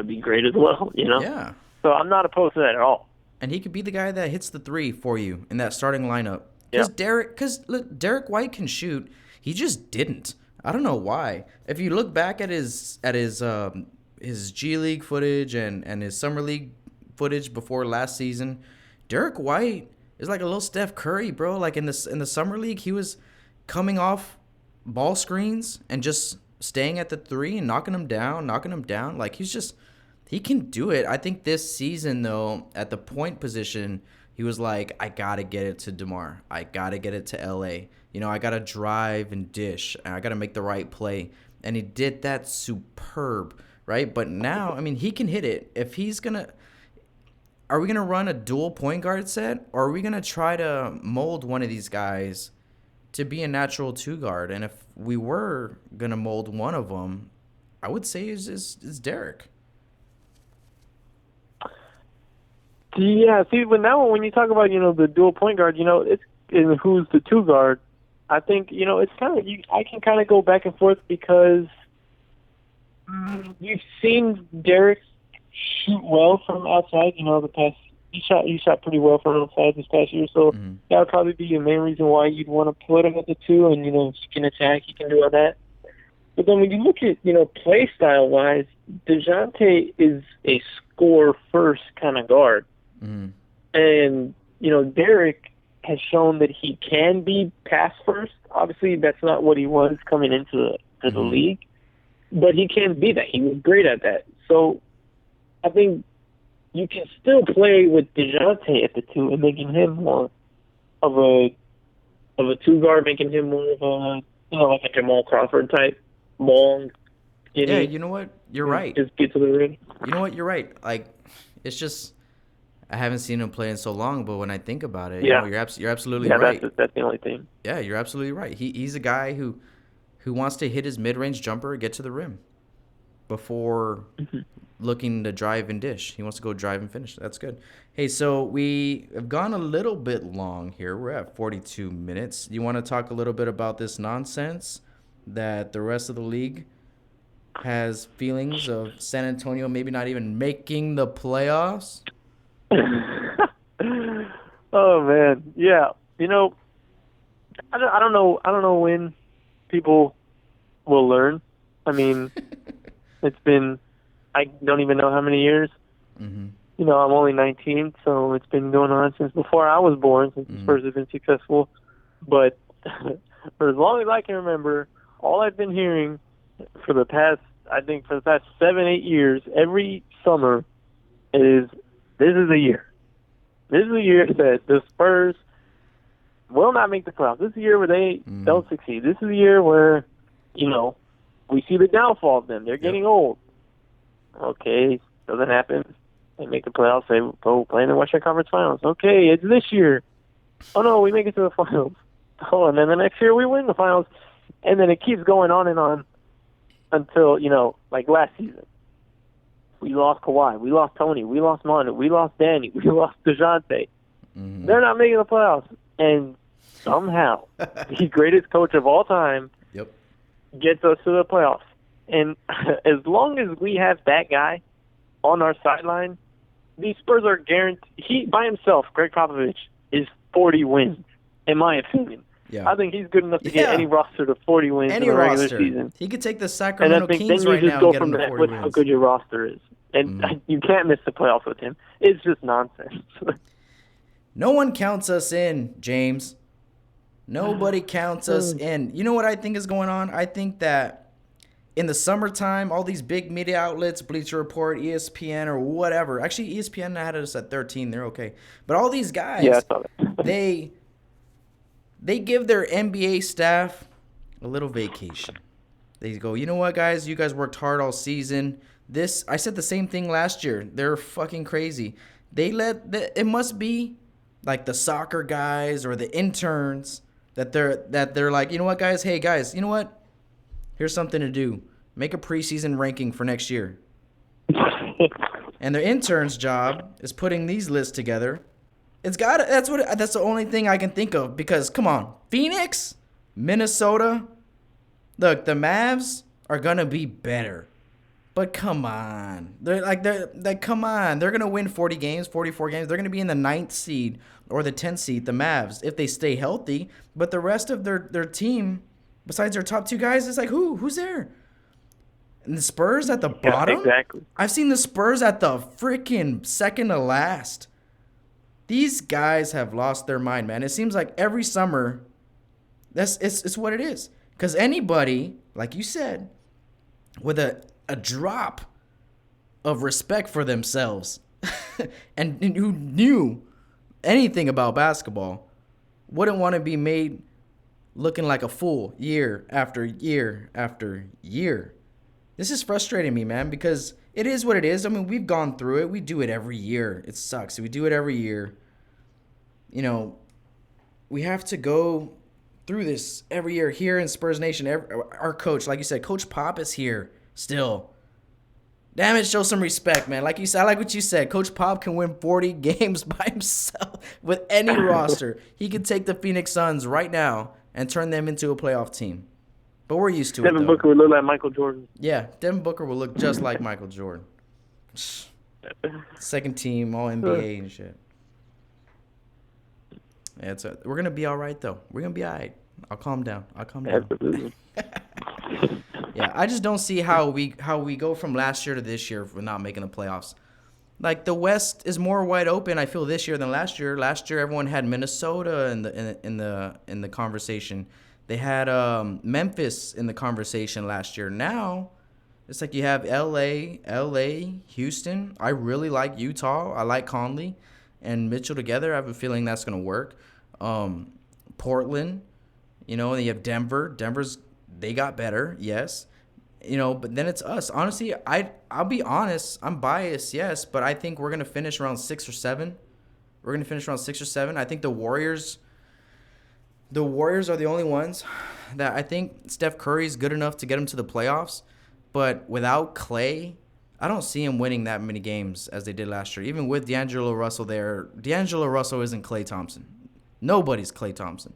be great as well. Yeah. So I'm not opposed to that at all. And he could be the guy that hits the three for you in that starting lineup. Because Derek White can shoot. He just didn't. I don't know why. If you look back at his G League footage and his summer league footage before last season, Derek White is like a little Steph Curry, bro. Like in the summer league, he was coming off ball screens and just staying at the three and knocking them down. Like he can do it. I think this season though, at the point position, he was like, I gotta get it to Demar. I gotta get it to LA. I gotta drive and dish. And I gotta make the right play. And he did that superb, right? But now, he can hit it. If he's gonna, are we gonna run a dual point guard set, or are we gonna try to mold one of these guys to be a natural two guard? And if we were gonna mold one of them, I would say is Derek. Yeah, see, but now when you talk about the dual point guard, it's who's the two guard. I think it's kind of I can kind of go back and forth because you've seen Derek shoot well from outside. The past he shot pretty well from outside this past year, so that would probably be the main reason why you'd want to put him at the two. And he can attack, he can do all that. But then when you look at play style wise, Dejounte is a score first kind of guard. And, Derek has shown that he can be pass first. Obviously, that's not what he was coming into the league, but he can be that. He was great at that. So I think you can still play with Dejounte at the two and making him more of a two guard, making him more of a, like a Jamal Crawford type, long, skinny. Yeah, you know what? You're right. Just get to the rim. You know what? You're right. Like, it's just, I haven't seen him play in so long, but when I think about it, you're absolutely right. That's the only thing. Yeah, you're absolutely right. He's a guy who wants to hit his mid-range jumper, get to the rim before looking to drive and dish. He wants to go drive and finish. That's good. Hey, so we have gone a little bit long here. We're at 42 minutes. You want to talk a little bit about this nonsense that the rest of the league has feelings of San Antonio maybe not even making the playoffs? Oh man, yeah. I don't know when people will learn. It's been, I don't even know how many years. I'm only 19, so it's been going on since before I was born, since the Spurs have been successful. But for as long as I can remember, all I've been hearing for the past 7-8 years, every summer is, this is a year. This is a year that the Spurs will not make the playoffs. This is a year where they don't succeed. This is a year where, we see the downfall of them. They're getting old. Okay, doesn't happen. They make the playoffs. They go play in the Western Conference Finals. Okay, it's this year. Oh, no, we make it to the finals. Oh, and then the next year we win the finals. And then it keeps going on and on until, like last season. We lost Kawhi. We lost Tony. We lost Manu. We lost Danny. We lost Dejounte. They're not making the playoffs. And somehow, the greatest coach of all time gets us to the playoffs. And as long as we have that guy on our sideline, the Spurs are guaranteed. He, by himself, Greg Popovich, is 40 wins, in my opinion. Yeah. I think he's good enough to Yeah. get any roster to 40 wins Any in the regular roster. season. He could take the And Sacramento I think Kings then you right just now go and get from them to that 40 with wins. how good your roster is. And you can't miss the playoffs with him. It's just nonsense. No one counts us in, James. Nobody counts us in. You know what I think is going on? I think that in the summertime, all these big media outlets, Bleacher Report, ESPN, or whatever. Actually, ESPN had us at 13. They're okay. But all these guys, Yeah, I saw that. they give their NBA staff a little vacation. They go, you know what, guys? You guys worked hard all season. I said the same thing last year. They're fucking crazy. It must be like the soccer guys or the interns that they're like, you know what, guys? Hey, guys, you know what? Here's something to do. Make a preseason ranking for next year. And their intern's job is putting these lists together. That's the only thing I can think of because come on, Phoenix, Minnesota, look, the Mavs are gonna be better. But come on. Come on. They're going to win 40 games, 44 games. They're going to be in the 9th seed or the 10th seed, the Mavs, if they stay healthy. But the rest of their team, besides their top 2 guys, is like, who's there? And the Spurs at the bottom? Exactly. I've seen the Spurs at the freaking second to last. These guys have lost their mind, man. It seems like every summer, it's what it is. Because anybody, like you said, with a drop of respect for themselves and who knew anything about basketball wouldn't want to be made looking like a fool year after year after year. This is frustrating me, man, because it is what it is. I mean, we've gone through it. We do it every year. It sucks. We do it every year. You know, we have to go through this every year here in Spurs Nation. Our coach, like you said, Coach Pop is here. Still. Damn it, show some respect, man. Like you said, I like what you said. Coach Pop can win 40 games by himself with any roster. He could take the Phoenix Suns right now and turn them into a playoff team. But we're used to it, Devin though. Booker would look like Michael Jordan. Yeah, Devin Booker will look just like Michael Jordan. Second team, all NBA and shit. Yeah, we're going to be all right, though. We're going to be all right. I'll calm down. Absolutely. Yeah, I just don't see how we go from last year to this year for not making the playoffs. Like the West is more wide open, I feel, this year than last year. Last year everyone had Minnesota in the conversation. They had Memphis in the conversation last year. Now it's like you have LA, Houston. I really like Utah. I like Conley and Mitchell together. I have a feeling that's gonna work. Portland, and you have Denver. They got better, yes. But then it's us. Honestly, I'll be honest. I'm biased, yes, but I think we're gonna finish around 6 or 7. I think the Warriors are the only ones that I think Steph Curry's good enough to get them to the playoffs. But without Klay, I don't see him winning that many games as they did last year. Even with D'Angelo Russell there, D'Angelo Russell isn't Klay Thompson. Nobody's Klay Thompson.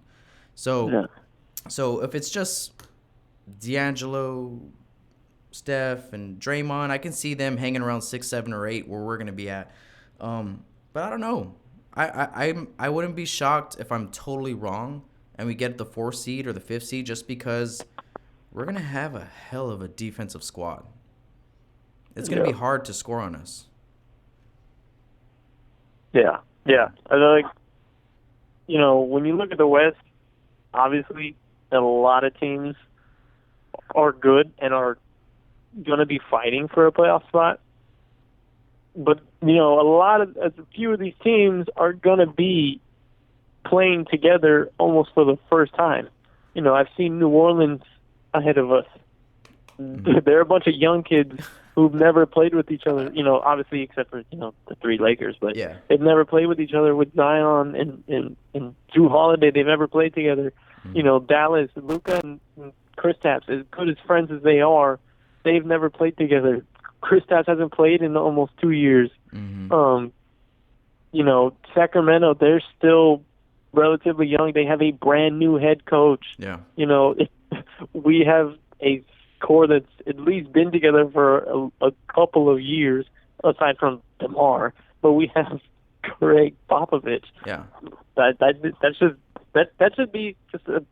So if it's just D'Angelo, Steph, and Draymond, I can see them hanging around 6, 7, or 8 where we're going to be at. But I don't know. I wouldn't be shocked if I'm totally wrong and we get the 4th seed or the 5th seed just because we're going to have a hell of a defensive squad. It's going to be hard to score on us. Yeah. I when you look at the West, obviously a lot of teams are good and are going to be fighting for a playoff spot. But, a few of these teams are going to be playing together almost for the first time. I've seen New Orleans ahead of us. They're a bunch of young kids who've never played with each other, obviously except for, the 3 Lakers. But they've never played with each other with Zion and Drew Holiday. They've never played together. Dallas, Luka and Kristaps, as good as friends as they are, they've never played together. Kristaps hasn't played in almost 2 years. Sacramento, they're still relatively young. They have a brand new head coach. Yeah. We have a core that's at least been together for a couple of years, aside from Demar. But we have Greg Popovich. Yeah. That should be just a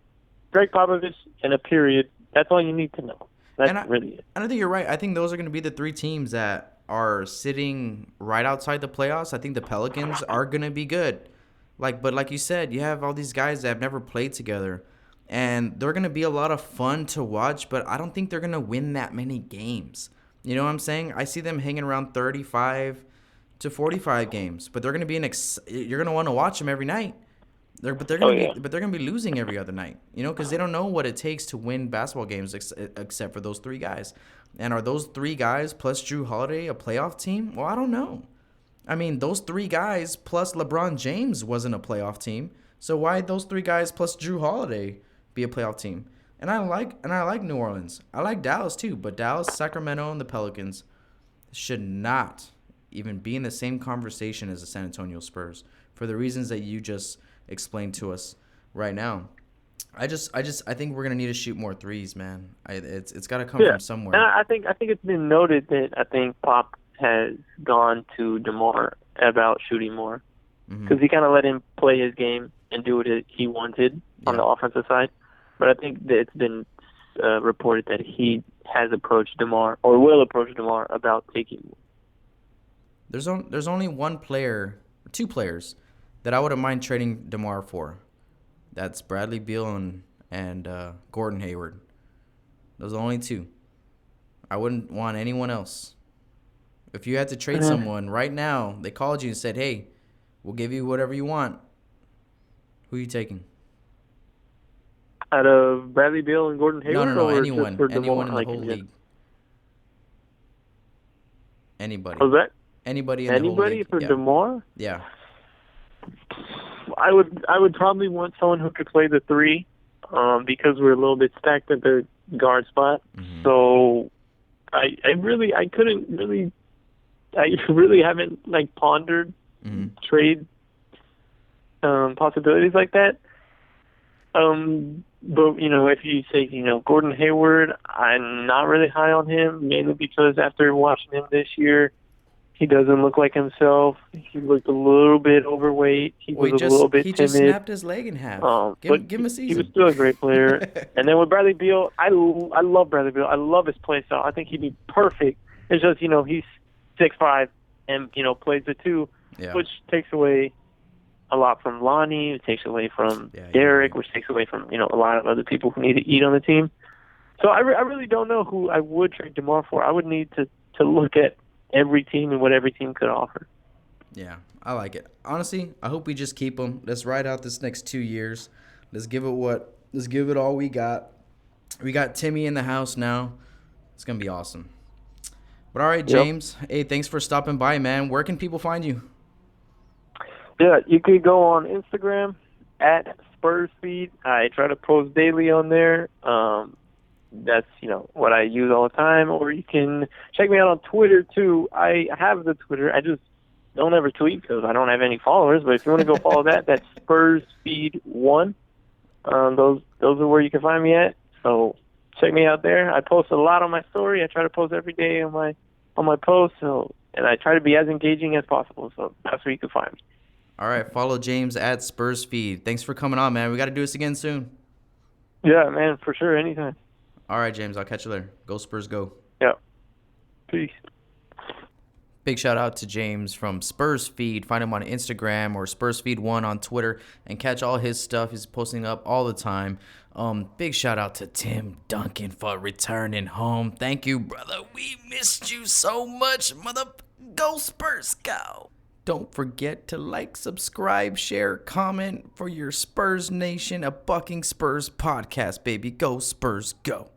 Greg Popovich and a period. That's all you need to know. That's really it. And I think you're right. I think those are going to be the three teams that are sitting right outside the playoffs. I think the Pelicans are going to be good. But like you said, you have all these guys that have never played together, and they're going to be a lot of fun to watch, but I don't think they're going to win that many games. You know what I'm saying? I see them hanging around 35 to 45 games, but they're going to be you're going to want to watch them every night. They're going to be losing every other night, because they don't know what it takes to win basketball games except for those three guys. And are those three guys plus Jrue Holiday a playoff team? Well, I don't know. I mean, those three guys plus LeBron James wasn't a playoff team. So why those three guys plus Jrue Holiday be a playoff team? And I like New Orleans. I like Dallas too, but Dallas, Sacramento, and the Pelicans should not even be in the same conversation as the San Antonio Spurs for the reasons that you just explained to us right now. I think we're gonna need to shoot more threes, man. It's got to come from somewhere. And I think it's been noted that I think Pop has gone to Demar about shooting more because he kind of let him play his game and do what he wanted on the offensive side. But I think that it's been reported that he has approached Demar or will approach Demar about taking more. There's only two players that I wouldn't mind trading Demar for. That's Bradley Beal and Gordon Hayward. Those are the only two. I wouldn't want anyone else. If you had to trade someone right now, they called you and said, hey, we'll give you whatever you want. Who are you taking? Out of Bradley Beal and Gordon Hayward? No, anyone. Anyone in the whole league. Anybody. Was that? Anybody in the whole league. For DeMar? Yeah. I would probably want someone who could play the three, because we're a little bit stacked at the guard spot. Mm-hmm. So I really haven't pondered trade possibilities like that. But if you say Gordon Hayward, I'm not really high on him, mainly because after watching him this year, he doesn't look like himself. He looked a little bit overweight. He was a little bit timid. He just snapped his leg in half. Give him a season. He was still a great player. And then with Bradley Beal, I love Bradley Beal. I love his play style. I think he'd be perfect. It's just, he's 6'5", and, plays the two, which takes away a lot from Lonnie. It takes away from Derek, which takes away from, a lot of other people who need to eat on the team. So I really don't know who I would trade DeMar for. I would need to look at every team and what every team could offer. Yeah, I like it. Honestly, I hope we just keep him. Let's ride out this next 2 years. Let's give it all we got. We got Timmy in the house now. It's going to be awesome. But all right, James. Yep. Hey, thanks for stopping by, man. Where can people find you? Yeah, you could go on Instagram at SpursFEED. I try to post daily on there. That's, what I use all the time. Or you can check me out on Twitter, too. I have the Twitter. I just don't ever tweet because I don't have any followers. But if you want to go follow that, that's SpursFEED1. Those are where you can find me at. So check me out there. I post a lot on my story. I try to post every day on my posts. And I try to be as engaging as possible. So that's where you can find me. All right. Follow James at SpursFEED. Thanks for coming on, man. We got to do this again soon. Yeah, man, for sure. Anytime. All right, James. I'll catch you later. Go Spurs, go. Yeah. Peace. Big shout out to James from SpursFEED. Find him on Instagram or SpursFEED1 on Twitter and catch all his stuff. He's posting up all the time. Big shout out to Tim Duncan for returning home. Thank you, brother. We missed you so much, mother. Go Spurs, go. Don't forget to like, subscribe, share, comment for your Spurs Nation, a Bucking Spurs podcast, baby. Go Spurs, go.